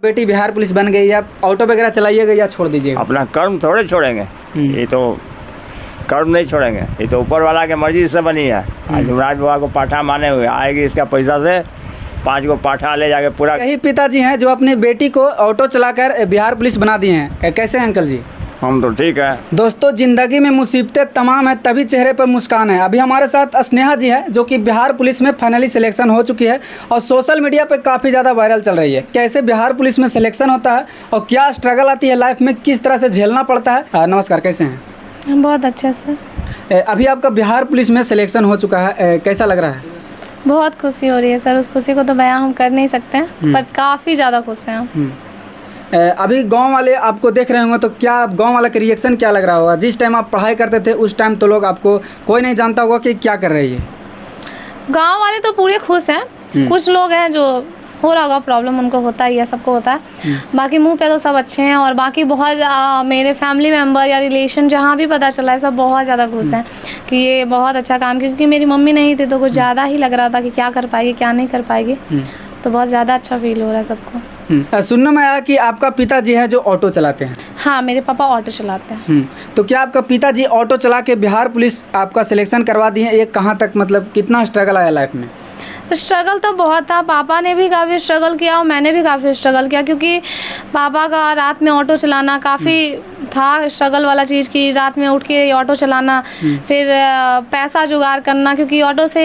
बेटी बिहार पुलिस बन गई, आप ऑटो वगैरह चलाइएगा या छोड़ दीजिएगा? अपना कर्म थोड़े छोड़ेंगे, ये तो कर्म नहीं छोड़ेंगे, ये तो ऊपर वाला के मर्जी से बनी है। आज युवराज बाबा को पाठा माने हुए आएगी, इसका पैसा से 5 को पाठा ले जाके पूरा। यही पिताजी हैं जो अपनी बेटी को ऑटो चलाकर बिहार पुलिस बना दिए हैं। कैसे हैं अंकल जी? हम तो ठीक है। दोस्तों, जिंदगी में मुसीबतें तमाम है, तभी चेहरे पर मुस्कान है। अभी हमारे साथ स्नेहा जी है जो कि बिहार पुलिस में फाइनली सिलेक्शन हो चुकी है और सोशल मीडिया पे काफ़ी ज़्यादा वायरल चल रही है। कैसे बिहार पुलिस में सिलेक्शन होता है और क्या स्ट्रगल आती है लाइफ में, किस तरह से झेलना पड़ता है। नमस्कार, कैसे हैं? बहुत अच्छे से। अभी आपका बिहार पुलिस में सिलेक्शन हो चुका है, कैसा लग रहा है? बहुत खुशी हो रही है सर, उस खुशी को तो बयां हम कर नहीं सकते हैं, पर काफ़ी ज़्यादा खुश हैं हम। अभी गांव वाले आपको देख रहे होंगे तो क्या गांव वाला का रिएक्शन क्या लग रहा होगा? जिस टाइम आप पढ़ाई करते थे उस टाइम तो लोग आपको कोई नहीं जानता होगा कि क्या कर रही है। गांव वाले तो पूरे खुश हैं, कुछ लोग हैं जो हो रहा होगा प्रॉब्लम, उनको होता ही है, सबको होता है। बाकी मुंह पे तो सब अच्छे हैं और बाकी बहुत मेरे फैमिली मेम्बर या रिलेशन जहाँ भी पता चला है सब बहुत ज़्यादा खुश हैं कि ये बहुत अच्छा काम, क्योंकि मेरी मम्मी नहीं थी तो कुछ ज़्यादा ही लग रहा था कि क्या कर पाएगी क्या नहीं कर पाएगी, तो बहुत ज़्यादा अच्छा फील हो रहा है सबको। सुनने में आया कि आपका पिताजी है जो ऑटो चलाते हैं। हाँ, मेरे पापा ऑटो चलाते हैं। तो क्या आपका पिताजी ऑटो चला के बिहार पुलिस आपका सिलेक्शन करवा दी है? ये कहाँ तक, मतलब कितना स्ट्रगल आया लाइफ में? स्ट्रगल तो बहुत था, पापा ने भी काफ़ी स्ट्रगल किया और मैंने भी काफ़ी स्ट्रगल किया, क्योंकि पापा का रात में ऑटो चलाना काफ़ी था स्ट्रगल वाला चीज़ कि रात में उठ के ऑटो चलाना, फिर पैसा जुगाड़ करना, क्योंकि ऑटो से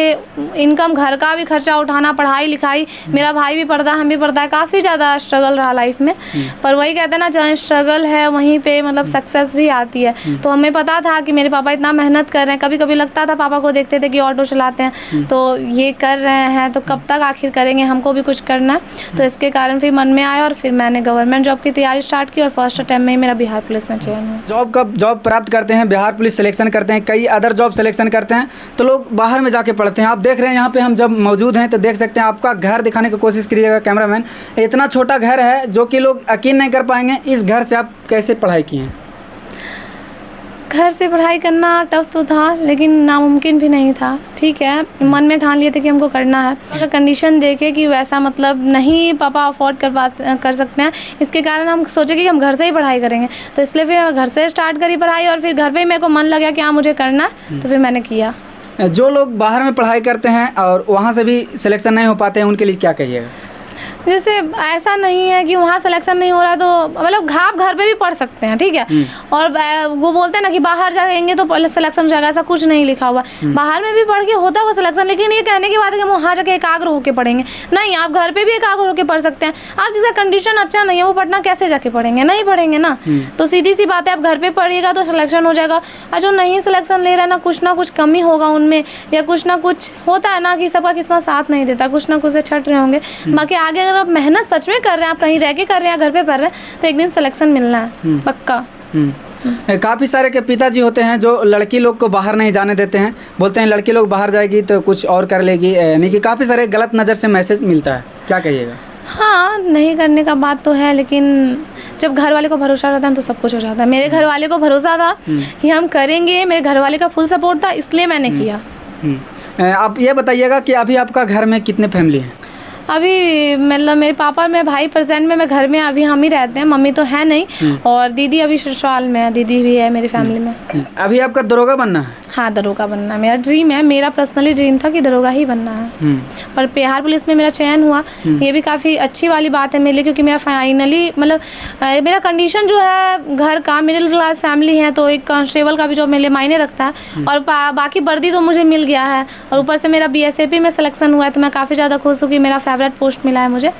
इनकम, घर का भी खर्चा उठाना, पढ़ाई लिखाई, मेरा भाई भी पढ़ता है, हम भी पढ़ता है, काफ़ी ज़्यादा स्ट्रगल रहा लाइफ में। पर वही कहते हैं ना, जहाँ स्ट्रगल है वहीं पे मतलब सक्सेस भी आती है। तो हमें पता था कि मेरे पापा इतना मेहनत कर रहे हैं, कभी कभी लगता था पापा को देखते थे कि ऑटो चलाते हैं तो ये कर रहे हैं तो कब तक आखिर करेंगे, हमको भी कुछ करना है। तो इसके कारण फिर मन में आया और फिर मैंने गवर्नमेंट जॉब की तैयारी स्टार्ट की और फर्स्ट अटेम्प्ट में ही मेरा बिहार पुलिस में चयन हुआ। जॉब प्राप्त करते हैं, बिहार पुलिस सिलेक्शन करते हैं, कई अदर जॉब सिलेक्शन करते हैं तो लोग बाहर में जाके पढ़ते हैं। आप देख रहे हैं यहाँ पे हम जब मौजूद हैं तो देख सकते हैं, आपका घर दिखाने की कोशिश करिएगा कैमरामैन। इतना छोटा घर है जो कि लोग यकीन नहीं कर पाएंगे। इस घर से आप कैसे पढ़ाई किए हैं? घर से पढ़ाई करना टफ तो था लेकिन नामुमकिन भी नहीं था। ठीक है, मन में ठान लिए थे कि हमको करना है। अगर कंडीशन देखे कि वैसा मतलब नहीं पापा अफोर्ड कर सकते हैं, इसके कारण हम सोचे कि हम घर से ही पढ़ाई करेंगे, तो इसलिए फिर घर से स्टार्ट करी पढ़ाई और फिर घर पे ही मेरे को मन लगा कि हाँ मुझे करना है, तो फिर मैंने किया। जो लोग बाहर में पढ़ाई करते हैं और वहाँ से भी सिलेक्शन नहीं हो पाते हैं, उनके लिए क्या कहिएगा? जैसे ऐसा नहीं है कि वहाँ सिलेक्शन नहीं हो रहा तो मतलब आप घर पे भी पढ़ सकते हैं, ठीक है। और वो बोलते हैं ना कि बाहर जाएंगे तो सिलेक्शन हो जाएगा, ऐसा कुछ नहीं लिखा हुआ। बाहर में भी पढ़ के होता होगा सिलेक्शन, लेकिन ये कहने की बात है कि हम वहाँ जाके एकाग्र होकर पढ़ेंगे, नहीं, आप घर पे भी एकाग्र होकर पढ़ सकते हैं। आप जिसका कंडीशन अच्छा नहीं है वो पढ़ना कैसे जाके पढ़ेंगे, नहीं पढ़ेंगे ना। तो सीधी सी बात है, आप घर पे पढ़िएगा तो सिलेक्शन हो जाएगा। और जो नहीं सिलेक्शन ले रहा है ना कुछ कमी होगा उनमें, या कुछ ना कुछ होता है ना कि सबका किस्मत साथ नहीं देता, कुछ ना कुछ से छट रहे होंगे। बाकी आगे अगर आप मेहनत सच में कर रहे हैं, आप कहीं रह के कर रहे हैं, घर पे पढ़ रहे हैं, तो एक दिन सिलेक्शन मिलना है पक्का। काफ़ी सारे के पिताजी होते हैं जो लड़की लोग को बाहर नहीं जाने देते हैं, बोलते हैं लड़की लोग बाहर जाएगी तो कुछ और कर लेगी, यानी कि काफ़ी सारे गलत नज़र से मैसेज मिलता है, क्या कहिएगा? हाँ, नहीं करने का बात तो है, लेकिन जब घर वाले को भरोसा रहता है तो सब कुछ हो जाता है। मेरे घर वाले को भरोसा था कि हम करेंगे, मेरे घर वाले का फुल सपोर्ट था, इसलिए मैंने किया। आप ये बताइएगा कि अभी आपका घर में कितने फैमिली हैं? अभी मतलब मेरे पापा मेरे भाई प्रेजेंट में, मैं घर में अभी हम ही रहते हैं, मम्मी तो है नहीं, और दीदी अभी ससुराल में है, दीदी भी है मेरी फैमिली में। अभी आपका दरोगा बनना है? हाँ, दरोगा बनना मेरा ड्रीम है, मेरा पर्सनली ड्रीम था कि दरोगा ही बनना है। पर बिहार पुलिस में मेरा चयन हुआ, ये भी काफ़ी अच्छी वाली बात है मेरे लिए, क्योंकि मेरा फाइनली मतलब मेरा कंडीशन जो है घर का, मिडिल क्लास फैमिली है, तो एक कांस्टेबल का भी जॉब मेरे लिए मायने रखता है। और बाकी वर्दी तो मुझे मिल गया है और ऊपर से मेरा BSAP में सिलेक्शन हुआ है, तो मैं काफ़ी ज़्यादा खुश हूँ कि मेरा फेवरेट पोस्ट मिला है मुझे,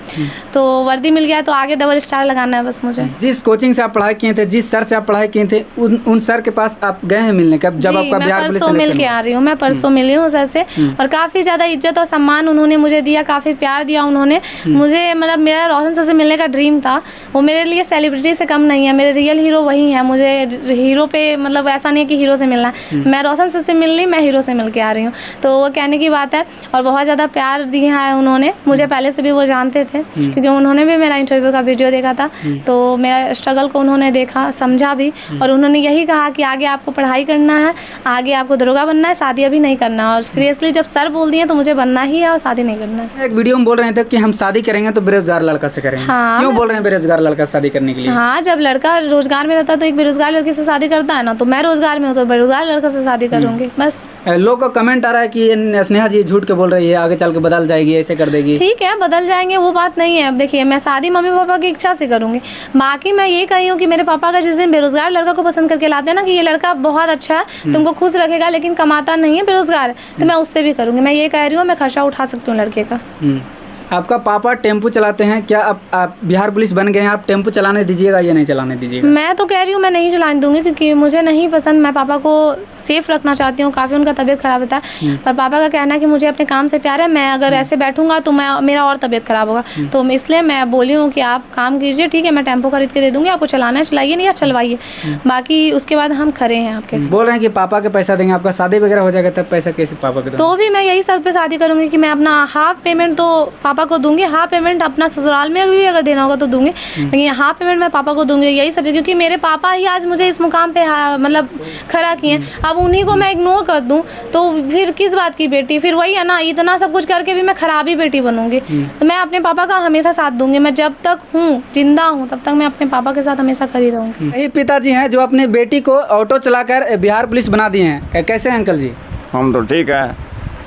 तो वर्दी मिल गया, तो आगे डबल स्टार लगाना है बस मुझे। जिस कोचिंग से आप पढ़ाई किए थे, जिस सर से आप पढ़ाई किए थे, उन सर के पास आप गए हैं मिलने का जब आपका बिहार पुलिस परसों मिल के आ रही हूँ, मैं परसों मिली हूँ सर से, और काफ़ी ज़्यादा इज्जत और सम्मान उन्होंने मुझे दिया, काफ़ी प्यार दिया उन्होंने मुझे। मतलब मेरा रोशन सर से मिलने का ड्रीम था, वो मेरे लिए सेलिब्रिटी से कम नहीं है, मेरे रियल हीरो वही है। मुझे हीरो पे मतलब ऐसा नहीं है कि हीरो से मिलना है, मैं रोशन सर से मिल ली, मैं हीरो से मिल के आ रही हूँ, तो वो कहने की बात है। और बहुत ज़्यादा प्यार दिया है उन्होंने मुझे, पहले से भी वो जानते थे क्योंकि उन्होंने भी मेरा इंटरव्यू का वीडियो देखा था, तो मेरा स्ट्रगल को उन्होंने देखा, समझा भी, और उन्होंने यही कहा कि आगे आपको पढ़ाई करना है, आगे आपको दरोगा बनना है, शादी अभी नहीं करना। और सीरियसली जब सर बोल दिए तो मुझे बनना ही है और शादी नहीं करना है। एक वीडियो में बोल रहे थे कि हम शादी करेंगे तो बेरोजगार लड़का से करेंगे। हाँ, क्यों बोल रहे हैं बेरोजगार लड़का से शादी करने के लिए? हाँ, जब लड़का रोजगार में रहता है तो एक बेरोजगार लड़की से शादी करता है ना, तो मैं रोजगार में हूँ तो बेरोजगार लड़का से शादी करूंगी बस। लोग का कमेंट आ रहा है कि ये स्नेहा जी झूठ के बोल रही है, आगे चल के बदल जाएगी, ऐसे कर देगी। ठीक है, बदल जाएंगे, वो बात नहीं है। अब देखिए, मैं शादी मम्मी पापा की इच्छा से करूंगी। बाकी मैं ये कही हूँ कि मेरे पापा का जिस दिन बेरोजगार लड़का को पसंद करके लाते हैं ना कि ये लड़का बहुत अच्छा है, तुमको खुश रखेगा, लेकिन कमाता नहीं है, बेरोजगार है, तो मैं उससे भी करूंगी। मैं ये कह रही हूँ, मैं खर्चा उठा सकती हूँ लड़के का। आपका पापा टेम्पू चलाते हैं, क्या आप बिहार पुलिस बन गए हैं, आप टेम्पू चलाने दीजिएगा या नहीं चलाने दीजिएगा? मैं तो कह रही हूँ मैं नहीं चलाने दूंगी, क्योंकि मुझे नहीं पसंद। मैं पापा को सेफ रखना चाहती हूँ, काफ़ी उनका तबीयत ख़राब होता है, पर पापा का कहना है कि मुझे अपने काम से प्यार है, मैं अगर ऐसे बैठूंगा तो मेरा और तबीयत ख़राब होगा। तो इसलिए मैं बोली हूँ कि आप काम कीजिए, ठीक है, मैं टेम्पो खरीद के दे दूँगी, आपको चलाना है चलाइए, नहीं या चलवाइए, बाकी उसके बाद हम खड़े हैं आपके साथ। बोल रहे हैं कि पापा के पैसा देंगे, आपका शादी वगैरह हो जाएगा तब पैसा कैसे पापा के? तो भी मैं यही शर्त पे शादी करूँगी कि मैं अपना हाफ पेमेंट तो पापा को दूंगी, हाफ पेमेंट अपना ससुराल में भी अगर देना होगा तो दूंगी, लेकिन हाफ पेमेंट मैं पापा को दूंगी। यही सब, क्योंकि मेरे पापा ही आज मुझे इस मुकाम पे मतलब खड़ा किए। अब उन्हीं को मैं इग्नोर कर दूं तो फिर किस बात की बेटी? फिर वही है ना, इतना सब कुछ करके भी मैं खराब ही बेटी बनूंगी। तो मैं अपने पापा का हमेशा साथ दूंगी। मैं जब तक हूँ, जिंदा हूँ, तब तक मैं अपने पापा के साथ हमेशा खड़ी रहूँगी। यही पिताजी हैं जो अपनी बेटी को ऑटो चलाकर बिहार पुलिस बना दिए हैं। कैसे हैं अंकल जी? हम तो ठीक है।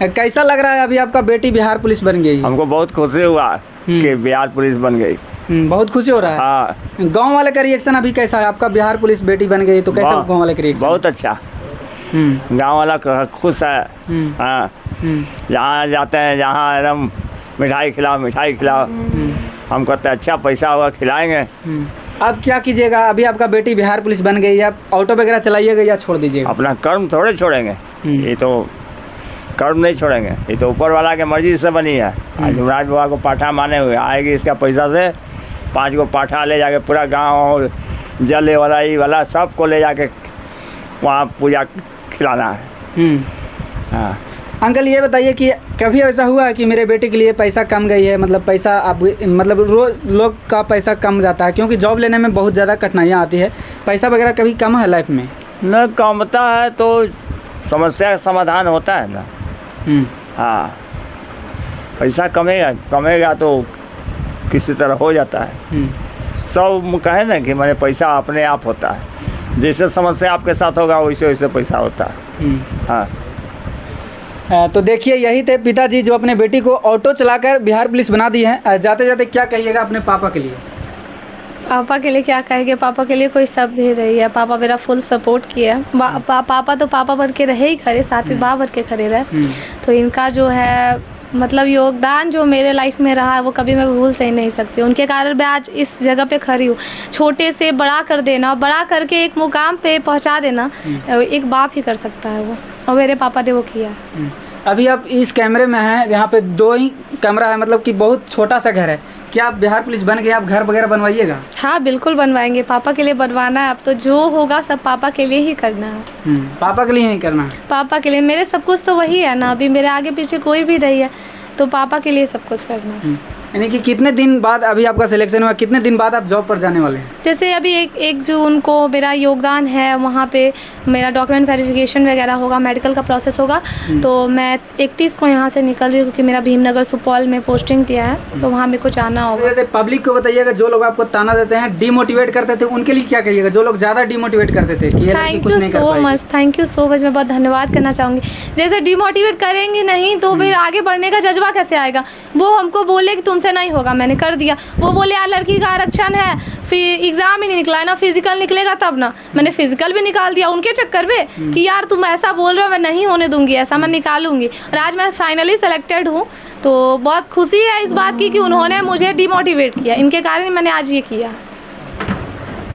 कैसा लग रहा है अभी आपका बेटी बिहार पुलिस बन गई? हमको बहुत खुशी हुआ कि बिहार पुलिस बन गई। बहुत खुशी हो रहा है। हाँ, गांव वाले का रिएक्शन अभी कैसा है? आपका बिहार पुलिस बेटी बन गई तो कैसा गांव वाले का रिएक्शन? बहुत अच्छा। गांव वाला खुश है। हाँ, जहाँ जाते हैं, जहाँ एकदम मिठाई खिलाओ। हम कहते हैं अच्छा पैसा होगा, खिलाएंगे। अब क्या कीजिएगा? अभी आपका बेटी बिहार पुलिस बन गई, आप ऑटो वगैरह चलाइएगा या छोड़ दीजिएगा? अपना कर्म थोड़े छोड़ेंगे, ये तो कर्म नहीं छोड़ेंगे, ये तो ऊपर वाला के मर्जी से बनी है। आज युवराज बाबा को पाठा माने हुए आएगी, इसका पैसा से 5 गो पाठा ले जाके पूरा गांव जल वाला सबको ले जाके वहाँ पूजा खिलाना है। हाँ अंकल, ये बताइए कि कभी ऐसा हुआ है कि मेरे बेटे के लिए पैसा कम गई है? मतलब पैसा आप मतलब रोज लोग का पैसा कम जाता है, क्योंकि जॉब लेने में बहुत ज़्यादा कठिनाइयाँ आती है। पैसा वगैरह कभी कम है लाइफ में? न कमता है तो समस्या का समाधान होता है ना। हाँ, पैसा कमेगा तो किसी तरह हो जाता है। सब कहे ना कि मैंने पैसा अपने आप होता है, जैसे समस्या आपके साथ होगा वैसे वैसे पैसा होता है। हाँ, तो देखिए, यही थे पिताजी जो अपने बेटी को ऑटो चलाकर बिहार पुलिस बना दी है। जाते जाते क्या कहिएगा अपने पापा के लिए? पापा के लिए क्या कहेंगे? पापा के लिए कोई शब्द ही नहीं है। पापा मेरा फुल सपोर्ट किया। पापा तो पापा बन के रहे ही खड़े, साथ में बाप बन के खड़े रहे। तो इनका जो है मतलब योगदान जो मेरे लाइफ में रहा है वो कभी मैं भूल से ही नहीं सकती। उनके कारण मैं आज इस जगह पे खड़ी हूँ। छोटे से बड़ा कर देना, बड़ा करके एक मुकाम पे पहुँचा देना एक बाप ही कर सकता है वो, और मेरे पापा ने वो किया। अभी आप इस कैमरे में हैं, यहाँ पे 2 ही कैमरा है, मतलब कि बहुत छोटा सा घर है। क्या आप बिहार पुलिस बन गए, आप घर वगैरह बनवाइएगा? हाँ बिल्कुल बनवाएंगे, पापा के लिए बनवाना है। अब तो जो होगा सब पापा के लिए ही करना है। पापा के लिए ही करना है? पापा के लिए, मेरे सब कुछ तो वही है ना, अभी मेरे आगे पीछे कोई भी नहीं है, तो पापा के लिए सब कुछ करना है। यानी कि कितने दिन बाद अभी आपका सिलेक्शन हुआ, कितने दिन बाद आप जॉब पर जाने वाले हैं? जैसे अभी 1 जून को मेरा योगदान है, वहाँ पे मेरा डॉक्यूमेंट वेरिफिकेशन वगैरह होगा, मेडिकल का प्रोसेस होगा। तो मैं 31 को यहाँ से निकल रही हूँ, क्योंकि मेरा भीमनगर सुपौल में पोस्टिंग दिया है, तो वहाँ मेरे को जाना होगा। पब्लिक को बताइएगा, जो लोग आपको ताना देते हैं, डिमोटिवेट करते थे, उनके लिए क्या कहिएगा? जो लोग ज़्यादा डिमोटिवेट करते थे कि थैंक यू सो मच, मैं बहुत धन्यवाद करना चाहूँगी। जैसे डिमोटिवेट करेंगे नहीं तो फिर आगे बढ़ने का जज्बा कैसे आएगा? वो हमको बोले कि तुमसे नहीं होगा, मैंने कर दिया। वो बोले यार लड़की का आरक्षण है, फिर एग्जाम ही नहीं निकला है ना, फिजिकल निकलेगा तब ना, मैंने फिजिकल भी निकाल दिया उनके चक्कर में कि यार तुम ऐसा बोल रहे हो, मैं नहीं होने दूंगी ऐसा, मैं निकालूंगी। और आज मैं फाइनली सेलेक्टेड हूँ, तो बहुत खुशी है इस बात की कि उन्होंने मुझे डिमोटिवेट किया, इनके कारण मैंने आज ये किया।